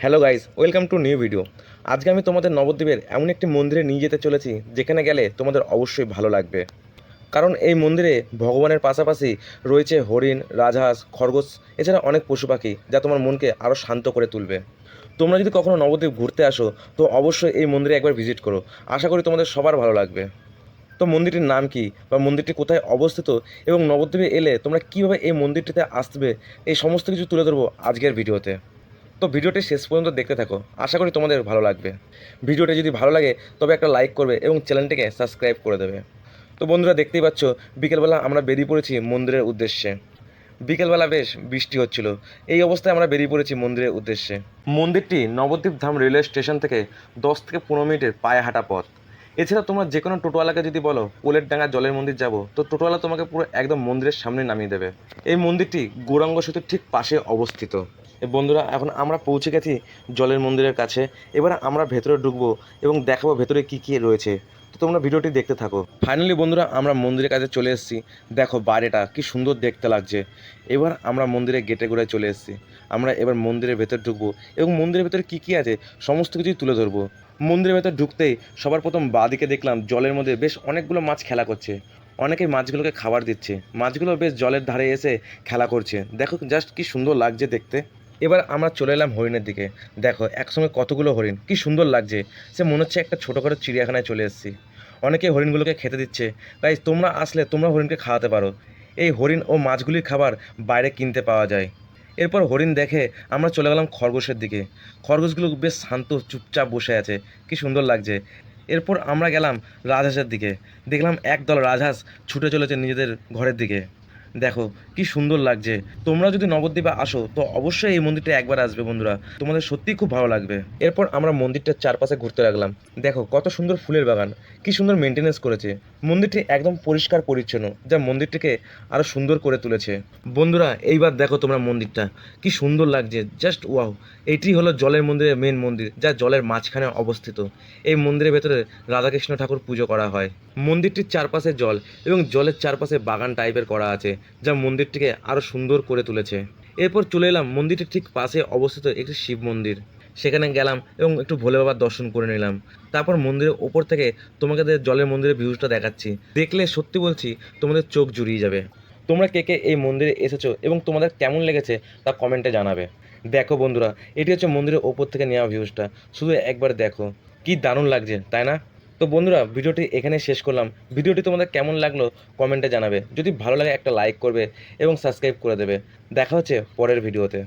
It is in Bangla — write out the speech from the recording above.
Hello guys, welcome to new video. আজকে আমি তোমাদের নবদ্বীপের এমন একটি মন্দিরে নিয়ে যেতে চলেছি যেখানে গেলে তোমাদের অবশ্যই ভালো লাগবে। কারণ এই মন্দিরে ভগবানের পাশাপাশি রয়েছে হরিণ, রাজহাঁস, খরগোশ, এছাড়া অনেক পশু পাখি যা তোমার মনকে আরও শান্ত করে তুলবে। তোমরা যদি কখনো নবদ্বীপ ঘুরতে আসো তো অবশ্যই এই মন্দিরে একবার ভিজিট করো। আশা করি তোমাদের সবার ভালো লাগবে। তো মন্দিরটির নাম কি বা মন্দিরটি কোথায় অবস্থিত এবং নবদ্বীপে এলে তোমরা কীভাবে এই মন্দিরটিতে আসবে, এই সমস্ত কিছু তুলে ধরবো আজকের ভিডিওতে। তো ভিডিওটি শেষ পর্যন্ত দেখতে থাকো, আশা করি তোমাদের ভালো লাগবে। ভিডিওটি যদি ভালো লাগে তবে একটা লাইক করবে এবং চ্যানেলটিকে সাবস্ক্রাইব করে দেবে। তো বন্ধুরা, দেখতেই পাচ্ছ বিকেলবেলা আমরা বেরিয়ে পড়েছি মন্দিরের উদ্দেশ্যে। বিকেলবেলা বেশ বৃষ্টি হচ্ছিল, এই অবস্থায় আমরা বেরিয়ে পড়েছি মন্দিরের উদ্দেশ্যে। মন্দিরটি নবদ্বীপ ধাম রেলওয়ে স্টেশন থেকে 10 থেকে 15 মিনিটের পায়ে হাঁটা পথ। এছাড়া তোমরা যে কোনো টোটোওয়ালাকে যদি বলো পোলের ডাঙ্গা জলের মন্দির যাব, তো টোটোওয়ালা তোমাকে পুরো একদম মন্দিরের সামনে নামিয়ে দেবে। এই মন্দিরটি গৌরাঙ্গ সেতুর ঠিক পাশে অবস্থিত। বন্ধুরা, এখন আমরা পৌঁছে গেছি জলের মন্দিরের কাছে। এবার আমরা ভেতরে ঢুকবো এবং দেখাবো ভেতরে কী কী রয়েছে। তো তোমরা ভিডিওটি দেখতে থাকো। ফাইনালি বন্ধুরা, আমরা মন্দিরের কাছে চলে এসেছি। দেখো বাইরেটা কি সুন্দর দেখতে লাগছে। এবার আমরা মন্দিরের গেটে করে চলে এসেছি। আমরা এবার মন্দিরের ভেতর ঢুকবো এবং মন্দিরের ভেতরে কী কী আছে সমস্ত কিছুই তুলে ধরবো। মন্দিরের ভেতর ঢুকতেই সবার প্রথম বাঁদিকে দেখলাম জলের মধ্যে বেশ অনেকগুলো মাছ খেলা করছে। অনেকেই মাছগুলোকে খাবার দিচ্ছে। মাছগুলো বেশ জলের ধারে এসে খেলা করছে। দেখো জাস্ট কি সুন্দর লাগছে দেখতে। এবার আমরা চলে এলাম হরিণের দিকে। দেখো একসঙ্গে কতগুলো হরিণ, কি সুন্দর লাগছে। সে মনে হচ্ছে একটা ছোটোখাটো চিড়িয়াখানায় চলে এসেছি। অনেকে হরিণগুলোকে খেতে দিচ্ছে। তাই তোমরা আসলে তোমরা হরিণকে খাওয়াতে পারো। এই হরিণ ও মাছগুলির খাবার বাইরে কিনতে পাওয়া যায়। এরপর হরিণ দেখে আমরা চলে গেলাম খরগোশের দিকে। খরগোশগুলো বেশ শান্ত চুপচাপ বসে আছে, কি সুন্দর লাগছে। এরপর আমরা গেলাম রাজহাঁসের দিকে। দেখলাম একদল রাজহাঁস ছুটে চলেছে নিজেদের ঘরের দিকে। দেখো কি সুন্দর লাগছে। তোমরা যদি নবদ্বীপে আসো তো অবশ্যই এই মন্দিরটা একবার আসবে বন্ধুরা, তোমাদের সত্যিই খুব ভালো লাগবে। এরপর আমরা মন্দিরটার চারপাশে ঘুরতে লাগলাম। দেখো কত সুন্দর ফুলের বাগান, কি সুন্দর মেনটেনেন্স করেছে। মন্দিরটি একদম পরিষ্কার পরিচ্ছন্ন, যা মন্দিরটিকে আরও সুন্দর করে তুলেছে। বন্ধুরা এইবার দেখো তোমরা মন্দিরটা কি সুন্দর লাগছে, জাস্ট ওয়াও। এটি হলো জলের মন্দিরের মেন মন্দির, যা জলের মাঝখানে অবস্থিত। এই মন্দিরের ভেতরে রাধাকৃষ্ণ ঠাকুর পুজো করা হয়। মন্দিরটির চারপাশে জল এবং জলের চারপাশে বাগান টাইপের করা আছে, যা মন্দিরটিকে আরও সুন্দর করে তুলেছে। এরপর চলে এলাম মন্দিরটির ঠিক পাশে অবস্থিত একটি শিব মন্দির। সেখানে গেলাম এবং একটু ভোলে বাবার দর্শন করে নিলাম। তারপর মন্দিরের ওপর থেকে তোমাকে জলের মন্দিরের ভিউজটা দেখাচ্ছি। দেখলে সত্যি বলছি তোমাদের চোখ জুড়িয়ে যাবে। তোমরা কে কে এই মন্দিরে এসেছো এবং তোমাদের কেমন লেগেছে তা কমেন্টে জানাবে। দেখো বন্ধুরা, এটি হচ্ছে মন্দিরের ওপর থেকে নেওয়া ভিউজটা। শুধু একবার দেখো, কি দারুণ লাগছে তাই না? তো বন্ধুরা, ভিডিওটি এখানে শেষ করলাম। ভিডিওটি তোমাদের কেমন লাগলো কমেন্টে জানাবে। যদি ভালো লাগে একটা লাইক করবে এবং সাবস্ক্রাইব করে দেবে। দেখা হচ্ছে পরের ভিডিওতে।